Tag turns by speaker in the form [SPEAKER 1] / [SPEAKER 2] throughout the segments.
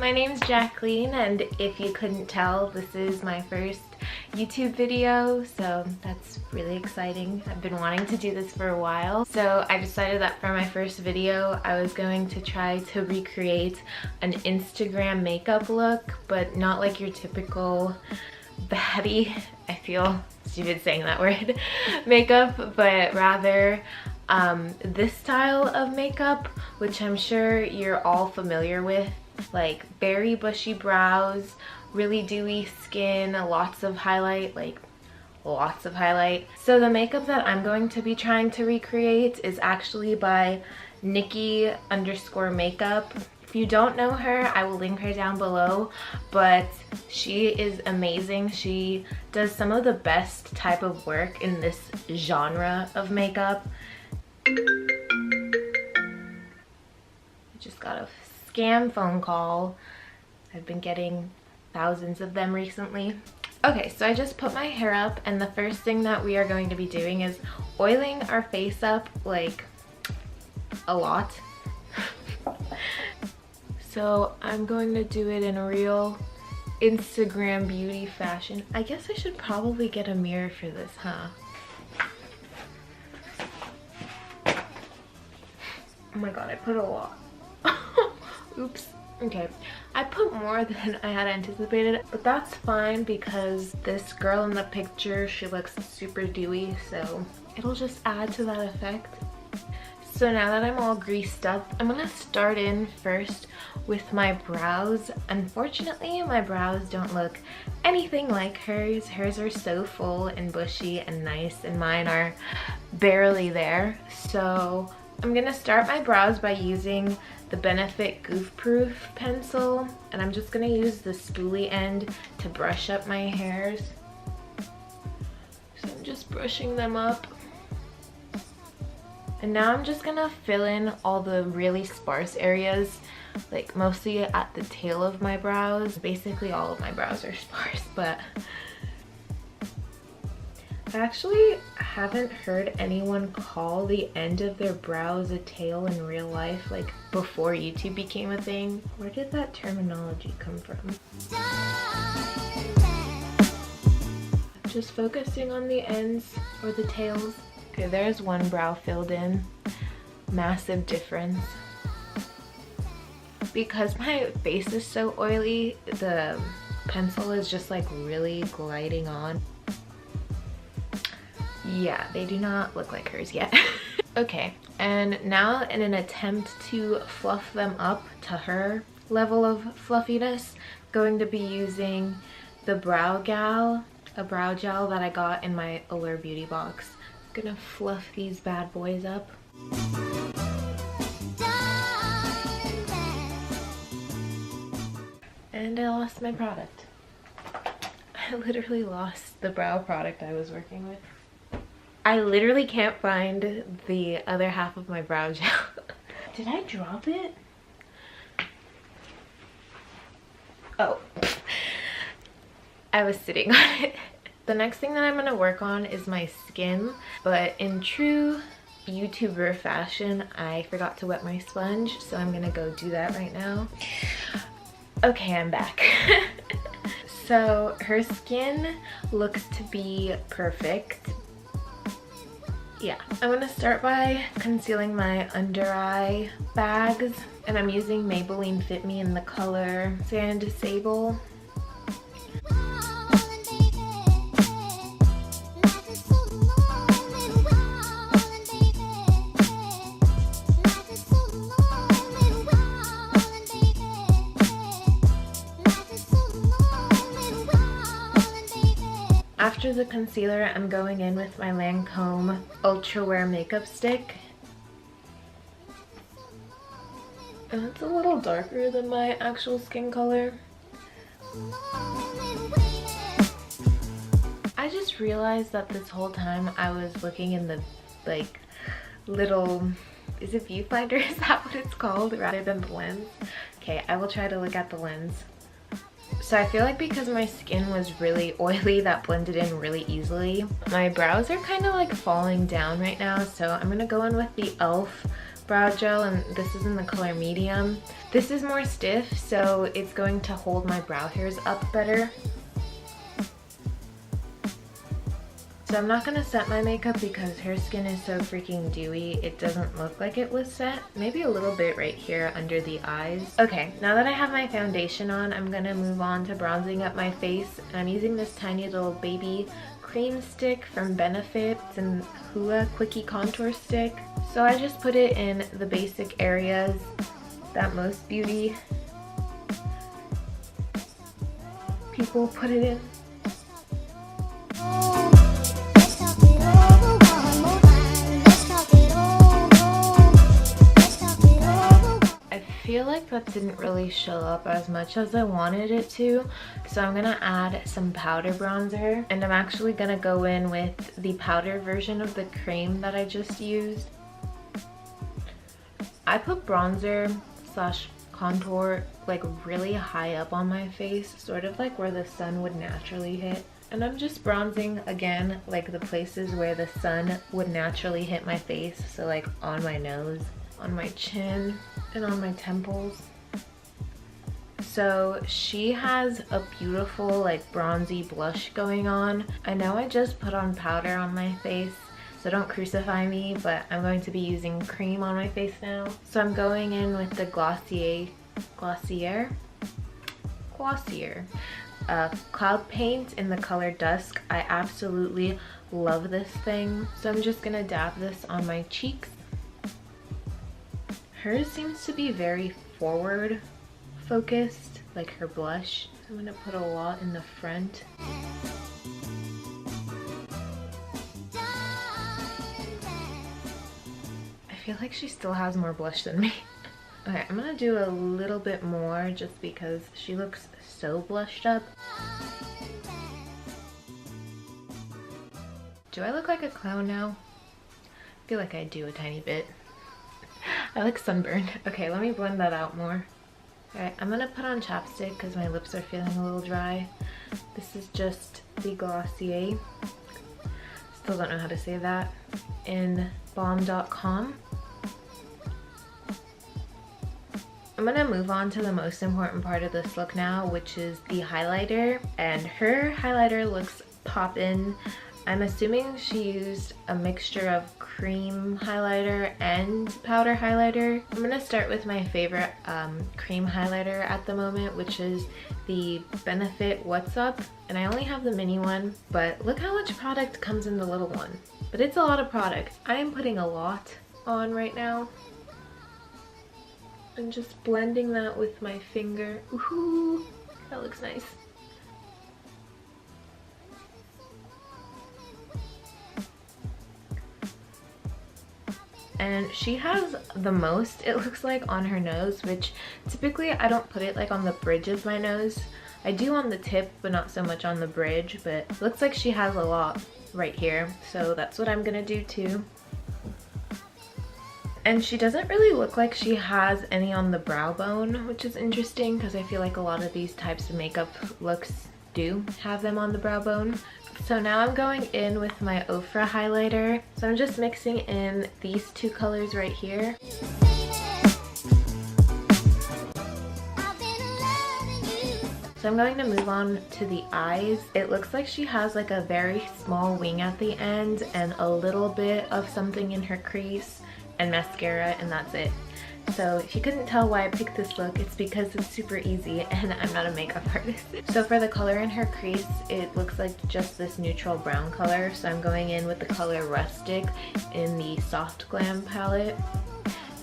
[SPEAKER 1] My name's Jacqueline, and if you couldn't tell, this is my first YouTube video, so that's really exciting. I've been wanting to do this for a while, so I decided that for my first video I was going to try to recreate an Instagram makeup look, but not like your typical baddie, I feel stupid saying that word, makeup, but rather this style of makeup, which I'm sure you're all familiar with, like very bushy brows, really dewy skin, lots of highlight, like lots of highlight. So the makeup that I'm going to be trying to recreate is actually by Nikki_makeup. If you don't know her, I will link her down below, but she is amazing. She does some of the best type of work in this genre of makeup. I just got a scam phone call. I've been getting thousands of them recently. Okay, so I just put my hair up, and the first thing that we are going to be doing is oiling our face up, like a lot. So I'm going to do it in a real Instagram beauty fashion. I guess I should probably get a mirror for this, huh? Oh my god, I put a lot. Oops. Okay, I put more than I had anticipated, but that's fine because this girl in the picture, she looks super dewy, so it'll just add to that effect. So now that I'm all greased up, I'm gonna start in first with my brows. Unfortunately, my brows don't look anything like hers. Hers are so full and bushy and nice, and mine are barely there. So I'm gonna start my brows by using the Benefit Goof Proof pencil, and I'm just gonna use the spoolie end to brush up my hairs. So I'm just brushing them up. And now I'm just gonna fill in all the really sparse areas, like mostly at the tail of my brows. Basically all of my brows are sparse, but I actually haven't heard anyone call the end of their brows a tail in real life, like before YouTube became a thing. Where did that terminology come from? Just focusing on the ends or the tails. Okay, there's one brow filled in. Massive difference. Because my face is so oily, the pencil is just like really gliding on. Yeah, they do not look like hers yet. Okay, and now in an attempt to fluff them up to her level of fluffiness, I'm going to be using the Browgal, a brow gel that I got in my Allure beauty box. I'm gonna fluff these bad boys up. And I lost my product. I literally lost the brow product I was working with. I literally can't find the other half of my brow gel. Did I drop it? Oh. I was sitting on it. The next thing that I'm gonna work on is my skin, but in true YouTuber fashion, I forgot to wet my sponge, so I'm gonna go do that right now. Okay, I'm back. So her skin looks to be perfect. Yeah, I'm gonna start by concealing my under eye bags, and I'm using Maybelline Fit Me in the color Sand Sable. After the concealer, I'm going in with my Lancôme Ultra Wear makeup stick. And it's a little darker than my actual skin color. I just realized that this whole time I was looking in the like little, is it viewfinder? Is that what it's called? Rather than the lens. Okay, I will try to look at the lens. So I feel like because my skin was really oily, that blended in really easily. My brows are kind of like falling down right now, so I'm gonna go in with the e.l.f. brow gel, and this is in the color medium. This is more stiff, so it's going to hold my brow hairs up better. So I'm not going to set my makeup because her skin is so freaking dewy. It doesn't look like it was set. Maybe a little bit right here under the eyes. Okay, now that I have my foundation on, I'm going to move on to bronzing up my face. And I'm using this tiny little baby cream stick from Benefit. It's an Hoola Quickie contour stick. So I just put it in the basic areas that most beauty people put it in. I feel like that didn't really show up as much as I wanted it to, so I'm gonna add some powder bronzer, and I'm actually gonna go in with the powder version of the cream that I just used. I put bronzer slash contour like really high up on my face, sort of like where the sun would naturally hit. And I'm just bronzing again like the places where the sun would naturally hit my face, so like on my nose, on my chin, and on my temples. So she has a beautiful like bronzy blush going on. I know I just put on powder on my face, so don't crucify me, but I'm going to be using cream on my face now. So I'm going in with the Glossier Cloud Paint in the color Dusk. I absolutely love this thing. So I'm just gonna dab this on my cheeks. Hers seems to be very forward focused, like her blush. I'm gonna put a lot in the front. I feel like she still has more blush than me. Okay, I'm gonna do a little bit more just because she looks so blushed up. Do I look like a clown now? I feel like I do a tiny bit. I look sunburned. Okay, let me blend that out more. Alright, I'm gonna put on chapstick because my lips are feeling a little dry. This is just the Glossier. Still don't know how to say that. In balm.com. I'm gonna move on to the most important part of this look now, which is the highlighter. And her highlighter looks poppin'. I'm assuming she used a mixture of cream highlighter and powder highlighter. I'm gonna start with my favorite cream highlighter at the moment, which is the Benefit What's Up. And I only have the mini one, but look how much product comes in the little one. But it's a lot of product. I am putting a lot on right now. I'm just blending that with my finger. Ooh, that looks nice. And she has the most, it looks like, on her nose, which typically I don't put it like on the bridge of my nose. I do on the tip, but not so much on the bridge, but it looks like she has a lot right here. So that's what I'm gonna do too. And she doesn't really look like she has any on the brow bone, which is interesting because I feel like a lot of these types of makeup looks do have them on the brow bone. So now I'm going in with my Ofra highlighter. So I'm just mixing in these two colors right here. So I'm going to move on to the eyes. It looks like she has like a very small wing at the end and a little bit of something in her crease and mascara, and that's it. So if you couldn't tell why I picked this look, it's because it's super easy and I'm not a makeup artist. So for the color in her crease, it looks like just this neutral brown color. So I'm going in with the color Rustic in the Soft Glam palette.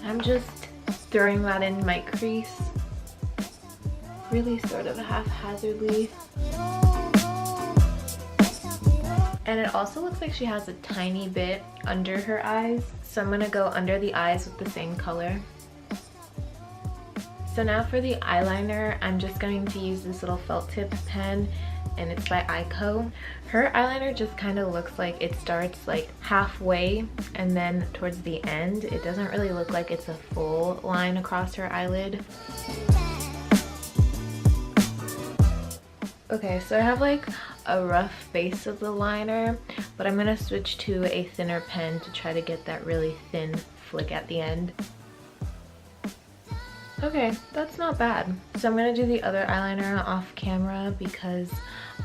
[SPEAKER 1] I'm just throwing that in my crease, really sort of haphazardly. And it also looks like she has a tiny bit under her eyes. So I'm gonna go under the eyes with the same color. So now for the eyeliner, I'm just going to use this little felt tip pen, and it's by Ico. Her eyeliner just kind of looks like it starts like halfway and then towards the end. It doesn't really look like it's a full line across her eyelid. Okay, so I have like a rough base of the liner, but I'm gonna switch to a thinner pen to try to get that really thin flick at the end. Okay, that's not bad. So I'm gonna do the other eyeliner off camera because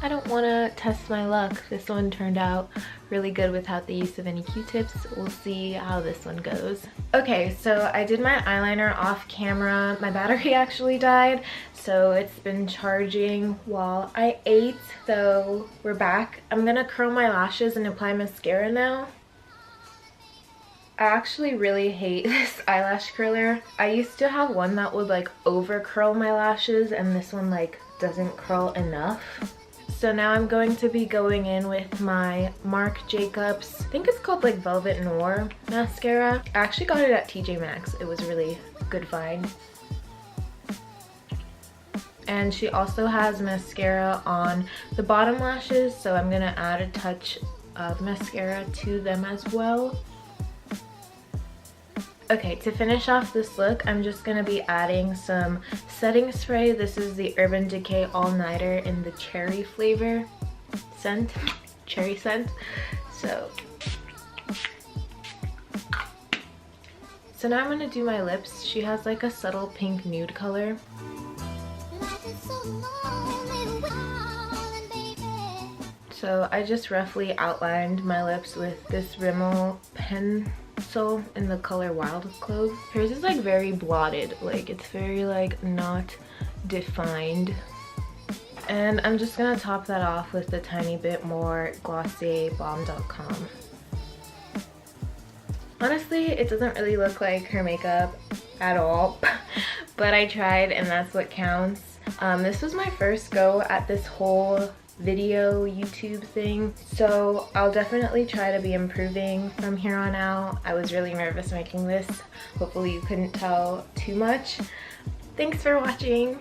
[SPEAKER 1] I don't want to test my luck. This one turned out really good without the use of any Q-tips. We'll see how this one goes. Okay, so I did my eyeliner off camera. My battery actually died, so it's been charging while I ate. So we're back. I'm gonna curl my lashes and apply mascara now. I actually really hate this eyelash curler. I used to have one that would like over curl my lashes, and this one like doesn't curl enough. So now I'm going to be going in with my Marc Jacobs, I think it's called like Velvet Noir mascara. I actually got it at TJ Maxx. It was a really good find. And she also has mascara on the bottom lashes, so I'm gonna add a touch of mascara to them as well. Okay, to finish off this look, I'm just going to be adding some setting spray. This is the Urban Decay All Nighter in the cherry flavor scent, cherry scent. So now I'm going to do my lips. She has like a subtle pink nude color. So I just roughly outlined my lips with this Rimmel pencil in the color Wild Clove. Hers is like very blotted, like it's very like not defined. And I'm just gonna top that off with a tiny bit more Glossier Balm.com. Honestly, it doesn't really look like her makeup at all, but I tried and that's what counts. This was my first go at this whole video YouTube thing, so I'll definitely try to be improving from here on out. I was really nervous making this. Hopefully you couldn't tell too much. Thanks for watching.